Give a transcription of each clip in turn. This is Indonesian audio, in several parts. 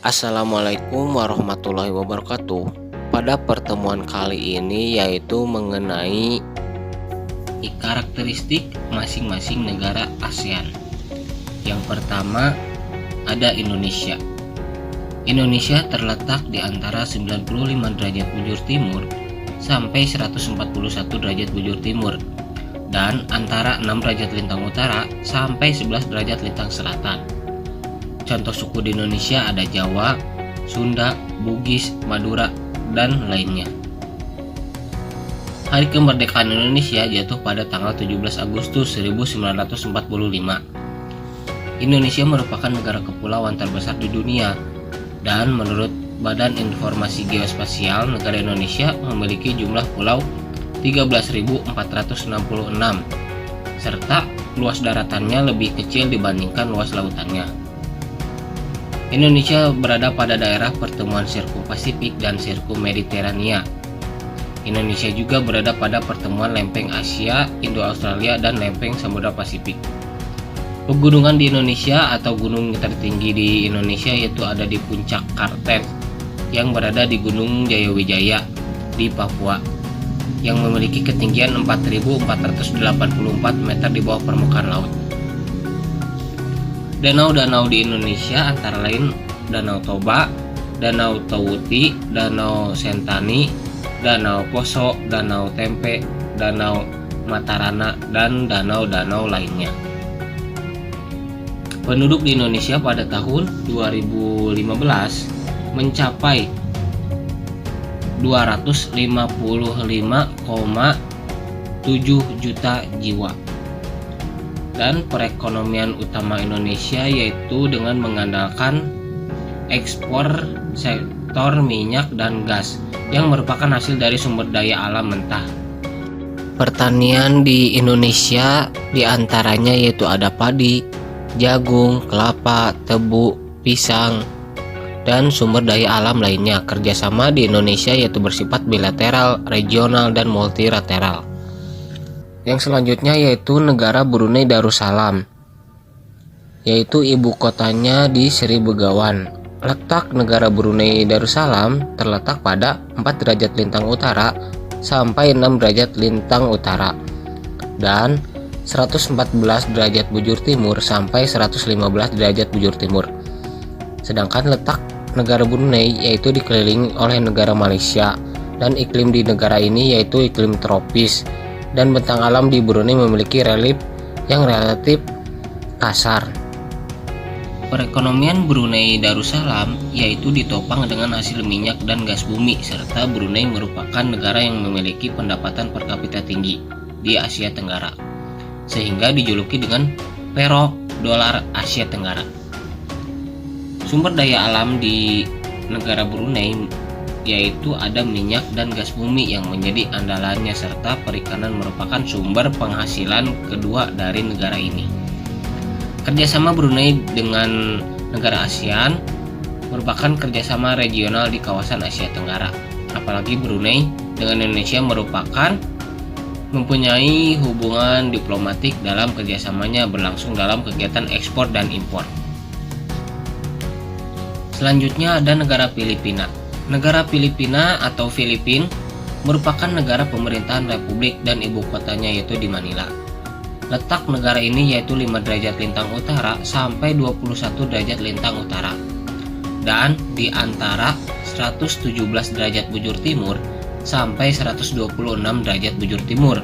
Assalamualaikum warahmatullahi wabarakatuh. Pada pertemuan kali ini yaitu mengenai karakteristik masing-masing negara ASEAN. Yang pertama ada Indonesia. Indonesia terletak di antara 95 derajat bujur timur sampai 141 derajat bujur timur dan antara 6 derajat lintang utara sampai 11 derajat lintang selatan. Contoh suku di Indonesia ada Jawa, Sunda, Bugis, Madura, dan lainnya. Hari kemerdekaan Indonesia jatuh pada tanggal 17 Agustus 1945. Indonesia merupakan negara kepulauan terbesar di dunia, dan menurut Badan Informasi Geospasial, negara Indonesia memiliki jumlah pulau 13.466, serta luas daratannya lebih kecil dibandingkan luas lautannya. Indonesia berada pada daerah pertemuan Sirkum Pasifik dan Sirkum Mediterania. Indonesia juga berada pada pertemuan lempeng Asia, Indo-Australia, dan lempeng Samudra Pasifik. Pegunungan di Indonesia atau gunung tertinggi di Indonesia yaitu ada di Puncak Kartens yang berada di Gunung Jayawijaya di Papua yang memiliki ketinggian 4.484 meter di bawah permukaan laut. Danau-danau di Indonesia antara lain Danau Toba, Danau Towuti, Danau Sentani, Danau Poso, Danau Tempe, Danau Matarana, dan danau-danau lainnya. Penduduk di Indonesia pada tahun 2015 mencapai 255,7 juta jiwa. Dan perekonomian utama Indonesia yaitu dengan mengandalkan ekspor sektor minyak dan gas yang merupakan hasil dari sumber daya alam mentah. Pertanian di Indonesia diantaranya yaitu ada padi, jagung, kelapa, tebu, pisang, dan sumber daya alam lainnya. Kerjasama di Indonesia yaitu bersifat bilateral, regional, dan multilateral. Yang selanjutnya yaitu negara Brunei Darussalam, yaitu ibu kotanya di Sri Begawan. Letak negara Brunei Darussalam terletak pada 4 derajat lintang utara sampai 6 derajat lintang utara dan 114 derajat bujur timur sampai 115 derajat bujur timur. Sedangkan letak negara Brunei yaitu dikelilingi oleh negara Malaysia, dan iklim di negara ini yaitu iklim tropis, dan bentang alam di Brunei memiliki relief yang relatif kasar. Perekonomian Brunei Darussalam yaitu ditopang dengan hasil minyak dan gas bumi, serta Brunei merupakan negara yang memiliki pendapatan per kapita tinggi di Asia Tenggara, sehingga dijuluki dengan perak dolar Asia Tenggara. Sumber daya alam di negara Brunei yaitu ada minyak dan gas bumi yang menjadi andalannya, serta perikanan merupakan sumber penghasilan kedua dari negara ini. Kerjasama Brunei dengan negara ASEAN merupakan kerjasama regional di kawasan Asia Tenggara. Apalagi Brunei dengan Indonesia mempunyai hubungan diplomatik dalam kerjasamanya berlangsung dalam kegiatan ekspor dan impor. Selanjutnya ada negara Filipina. Negara Filipina atau Filipina merupakan negara pemerintahan republik dan ibu kotanya yaitu di Manila. Letak negara ini yaitu 5 derajat lintang utara sampai 21 derajat lintang utara dan di antara 117 derajat bujur timur sampai 126 derajat bujur timur.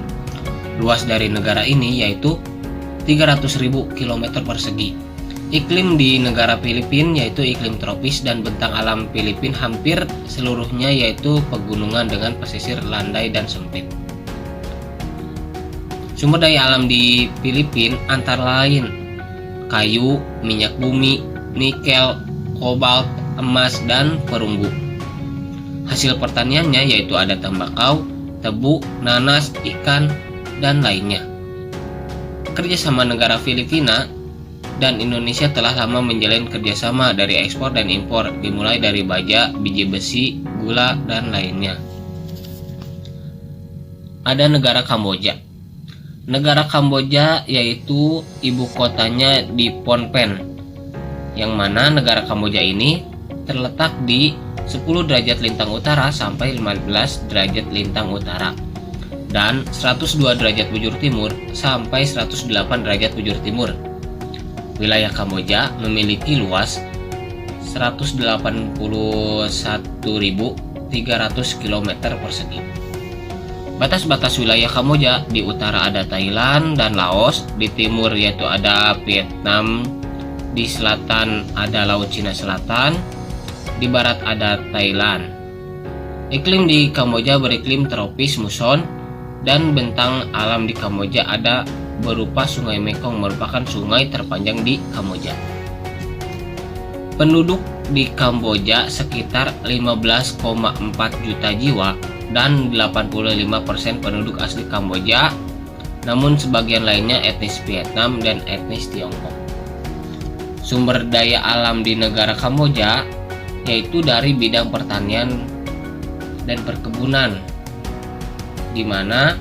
Luas dari negara ini yaitu 300.000 km persegi. Iklim di negara Filipina yaitu iklim tropis, dan bentang alam Filipina hampir seluruhnya yaitu pegunungan dengan pesisir landai dan sempit. Sumber daya alam di Filipina antara lain kayu, minyak bumi, nikel, kobalt, emas, dan perunggu. Hasil pertaniannya yaitu ada tembakau, tebu, nanas, ikan, dan lainnya. Kerjasama negara Filipina dan Indonesia telah lama menjalin kerjasama dari ekspor dan impor, dimulai dari baja, biji besi, gula, dan lainnya. Ada negara Kamboja. negara Kamboja, yaitu ibu kotanya di Phnom Penh, yang mana negara Kamboja ini terletak di 10 derajat lintang utara sampai 15 derajat lintang utara dan 102 derajat bujur timur sampai 108 derajat bujur timur. Wilayah Kamboja memiliki luas 181.300 km persegi. Batas-batas wilayah Kamboja, di utara ada Thailand dan Laos, di timur yaitu ada Vietnam, di selatan ada Laut Cina Selatan, di barat ada Thailand. Iklim di Kamboja beriklim tropis muson, dan bentang alam di Kamboja ada berupa Sungai Mekong, merupakan sungai terpanjang di Kamboja. Penduduk di Kamboja sekitar 15,4 juta jiwa dan 85% penduduk asli Kamboja, namun sebagian lainnya etnis Vietnam dan etnis Tiongkok. Sumber daya alam di negara Kamboja yaitu dari bidang pertanian dan perkebunan, di mana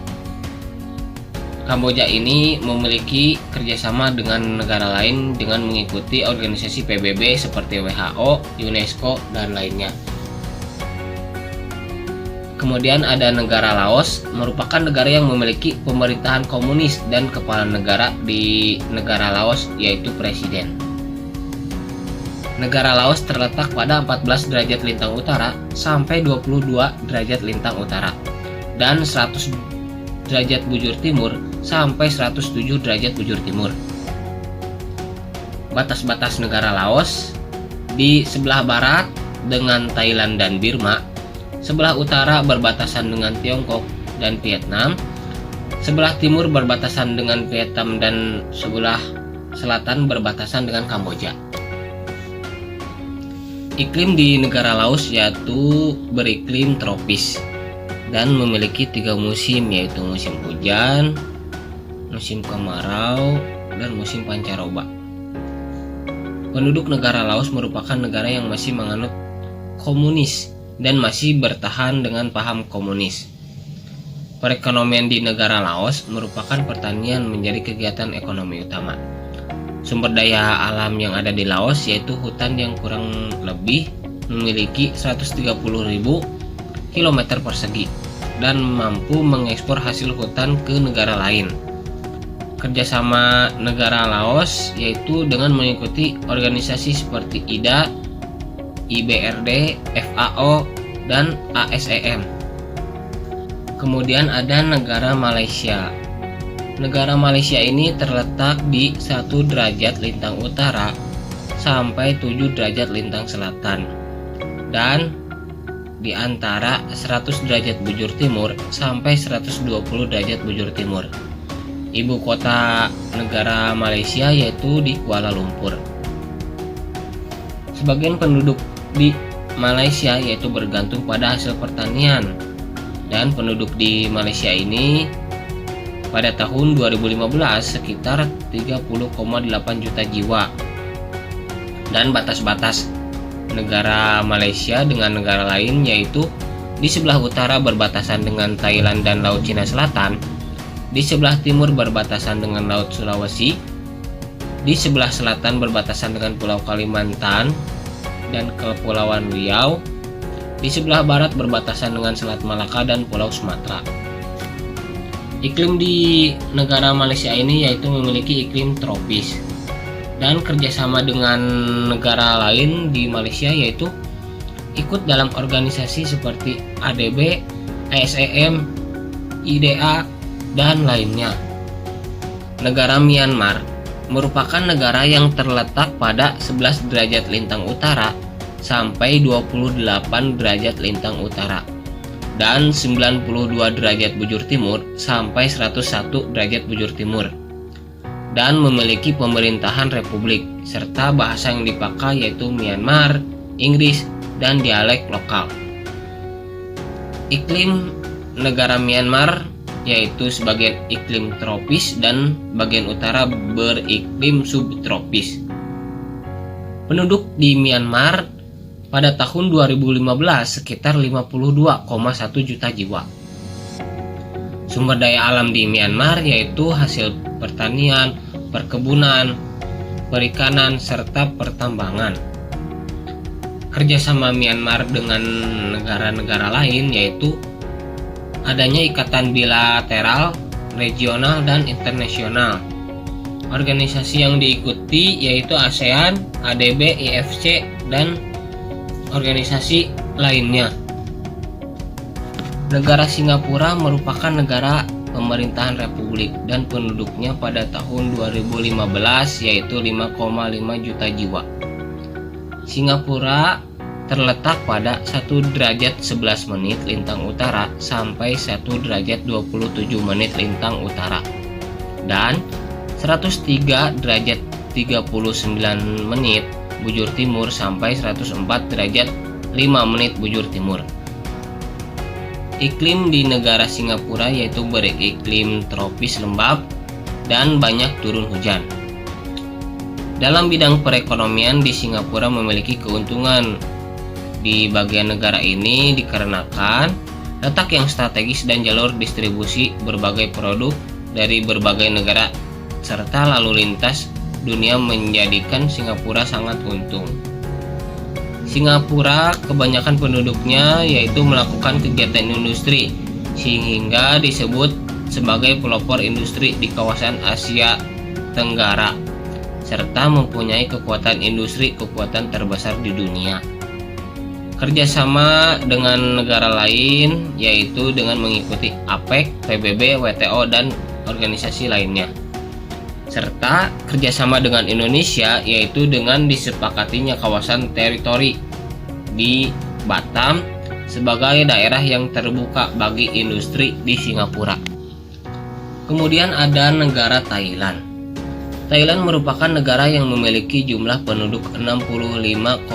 Kamboja ini memiliki kerjasama dengan negara lain dengan mengikuti organisasi PBB seperti WHO, UNESCO, dan lainnya. Kemudian ada negara Laos, merupakan negara yang memiliki pemerintahan komunis dan kepala negara di negara Laos yaitu presiden. Negara Laos terletak pada 14 derajat lintang utara sampai 22 derajat lintang utara dan 100 derajat bujur timur sampai 107 derajat bujur timur. Batas-batas negara Laos: di sebelah barat dengan Thailand dan Burma, sebelah utara berbatasan dengan Tiongkok dan Vietnam, sebelah timur berbatasan dengan Vietnam dan sebelah selatan berbatasan dengan Kamboja. Iklim di negara Laos yaitu beriklim tropis dan memiliki 3 musim, yaitu musim hujan, musim kemarau, dan musim pancaroba. Penduduk negara Laos merupakan negara yang masih menganut komunis dan masih bertahan dengan paham komunis. Perekonomian di negara Laos merupakan pertanian menjadi kegiatan ekonomi utama. Sumber daya alam yang ada di Laos yaitu hutan yang kurang lebih memiliki 130.000 km persegi dan mampu mengekspor hasil hutan ke negara lain. Kerjasama negara Laos yaitu dengan mengikuti organisasi seperti IDA, IBRD, FAO, dan ASEM. Kemudian ada negara Malaysia. Negara Malaysia ini terletak di 1 derajat lintang utara sampai 7 derajat lintang selatan dan di antara 100 derajat bujur timur sampai 120 derajat bujur timur. Ibu kota negara Malaysia yaitu di Kuala Lumpur. Sebagian penduduk di Malaysia yaitu bergantung pada hasil pertanian, dan penduduk di Malaysia ini pada tahun 2015 sekitar 30,8 juta jiwa. Dan batas-batas negara Malaysia dengan negara lain yaitu di sebelah utara berbatasan dengan Thailand dan Laut Cina Selatan, di sebelah timur berbatasan dengan Laut Sulawesi, di sebelah selatan berbatasan dengan Pulau Kalimantan dan Kepulauan Riau, di sebelah barat berbatasan dengan Selat Malaka dan Pulau Sumatera. Iklim di negara Malaysia ini yaitu memiliki iklim tropis, dan kerjasama dengan negara lain di Malaysia yaitu ikut dalam organisasi seperti ADB, ASEM, IDA, dan lainnya. Negara Myanmar merupakan negara yang terletak pada 11 derajat lintang utara sampai 28 derajat lintang utara dan 92 derajat bujur timur sampai 101 derajat bujur timur, dan memiliki pemerintahan republik serta bahasa yang dipakai yaitu Myanmar, Inggris, dan dialek lokal. Iklim negara Myanmar yaitu sebagian iklim tropis dan bagian utara beriklim subtropis. Penduduk di Myanmar pada tahun 2015 sekitar 52,1 juta jiwa. Sumber daya alam di Myanmar yaitu hasil pertanian, perkebunan, perikanan, serta pertambangan. Kerjasama Myanmar dengan negara-negara lain yaitu adanya ikatan bilateral, regional, dan internasional. Organisasi yang diikuti yaitu ASEAN, ADB, IFC, dan organisasi lainnya. Negara Singapura merupakan negara pemerintahan republik dan penduduknya pada tahun 2015 yaitu 5,5 juta jiwa. Singapura terletak pada 1 derajat 11 menit lintang utara sampai 1 derajat 27 menit lintang utara dan 103 derajat 39 menit bujur timur sampai 104 derajat 5 menit bujur timur. Iklim di negara Singapura yaitu beriklim tropis lembab dan banyak turun hujan. Dalam bidang perekonomian di Singapura memiliki keuntungan di bagian negara ini dikarenakan letak yang strategis dan jalur distribusi berbagai produk dari berbagai negara serta lalu lintas dunia menjadikan Singapura sangat untung. Singapura kebanyakan penduduknya yaitu melakukan kegiatan industri sehingga disebut sebagai pelopor industri di kawasan Asia Tenggara serta mempunyai kekuatan industri kekuatan terbesar di dunia. Kerjasama dengan negara lain yaitu dengan mengikuti APEC, PBB, WTO, dan organisasi lainnya. Serta kerjasama dengan Indonesia yaitu dengan disepakatinya kawasan teritori di Batam sebagai daerah yang terbuka bagi industri di Singapura. Kemudian ada negara Thailand. Thailand merupakan negara yang memiliki jumlah penduduk 65,1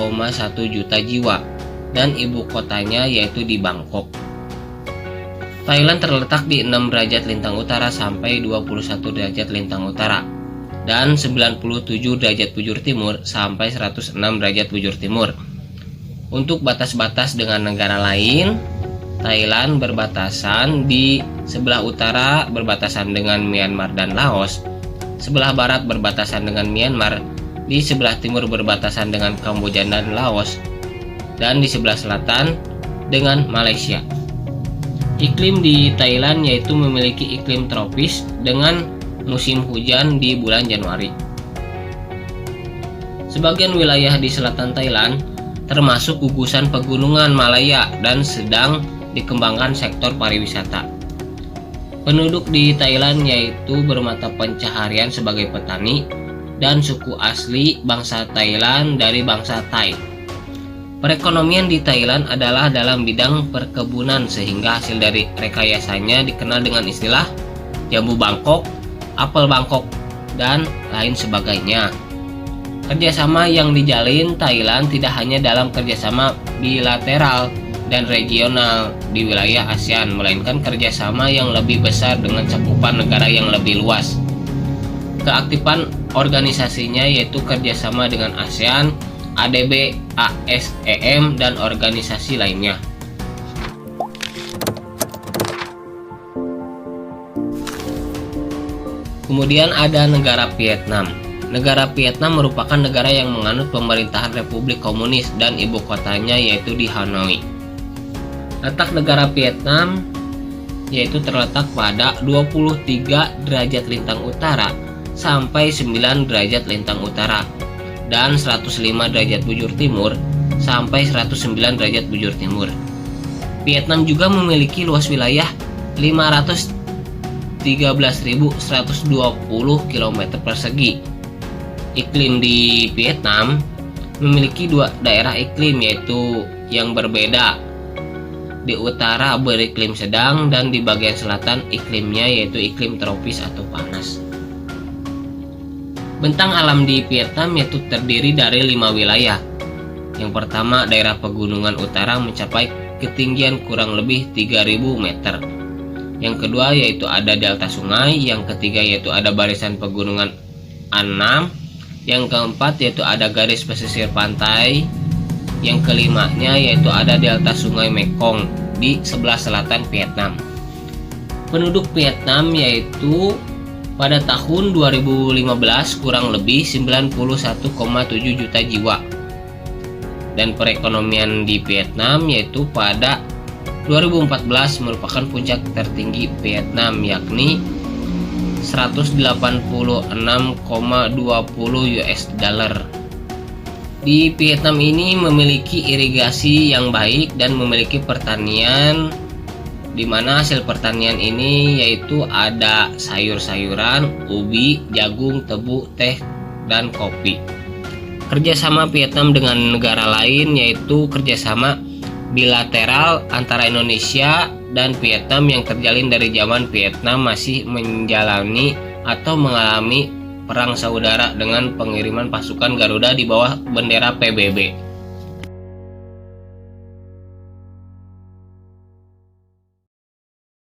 juta jiwa dan ibu kotanya yaitu di Bangkok. Thailand terletak di 6 derajat lintang utara sampai 21 derajat lintang utara dan 97 derajat bujur timur sampai 106 derajat bujur timur. Untuk batas-batas dengan negara lain, Thailand berbatasan di sebelah utara berbatasan dengan Myanmar dan Laos, sebelah barat berbatasan dengan Myanmar, di sebelah timur berbatasan dengan Kamboja dan Laos, dan di sebelah selatan dengan Malaysia. Iklim di Thailand yaitu memiliki iklim tropis dengan musim hujan di bulan Januari. Sebagian wilayah di selatan Thailand termasuk gugusan pegunungan Malaya dan sedang dikembangkan sektor pariwisata. Penduduk di Thailand yaitu bermata pencaharian sebagai petani dan suku asli bangsa Thailand dari bangsa Thai. Perekonomian di Thailand adalah dalam bidang perkebunan sehingga hasil dari rekayasanya dikenal dengan istilah jambu Bangkok, apel Bangkok, dan lain sebagainya. Kerjasama yang dijalin Thailand tidak hanya dalam kerjasama bilateral dan regional di wilayah ASEAN, melainkan kerjasama yang lebih besar dengan cakupan negara yang lebih luas. Keaktifan organisasinya yaitu kerjasama dengan ASEAN, ADB, ASEM, dan organisasi lainnya. Kemudian ada negara Vietnam. Negara Vietnam merupakan negara yang menganut pemerintahan Republik Komunis dan ibu kotanya yaitu di Hanoi. Letak negara Vietnam yaitu terletak pada 23 derajat lintang utara sampai 9 derajat lintang utara dan 105 derajat bujur timur sampai 109 derajat bujur timur. Vietnam juga memiliki luas wilayah 513.120 km persegi. Iklim di Vietnam memiliki dua daerah iklim yaitu yang berbeda. Di utara beriklim sedang dan di bagian selatan iklimnya yaitu iklim tropis atau panas. Bentang alam di Vietnam yaitu terdiri dari 5 wilayah. Yang pertama, daerah pegunungan utara mencapai ketinggian kurang lebih 3000 meter. Yang kedua yaitu ada delta sungai, yang ketiga yaitu ada barisan pegunungan Annam, yang keempat yaitu ada garis pesisir pantai, yang kelimanya yaitu ada delta sungai Mekong di sebelah selatan Vietnam. Penduduk Vietnam yaitu pada tahun 2015 kurang lebih 91,7 juta jiwa. Dan perekonomian di Vietnam yaitu pada 2014 merupakan puncak tertinggi Vietnam, yakni 186,20 US dollar. Di Vietnam ini memiliki irigasi yang baik dan memiliki pertanian, di mana hasil pertanian ini yaitu ada sayur-sayuran, ubi, jagung, tebu, teh, dan kopi. Kerjasama Vietnam dengan negara lain yaitu kerjasama bilateral antara Indonesia dan Vietnam yang terjalin dari zaman Vietnam masih menjalani atau mengalami perang saudara dengan pengiriman pasukan Garuda di bawah bendera PBB.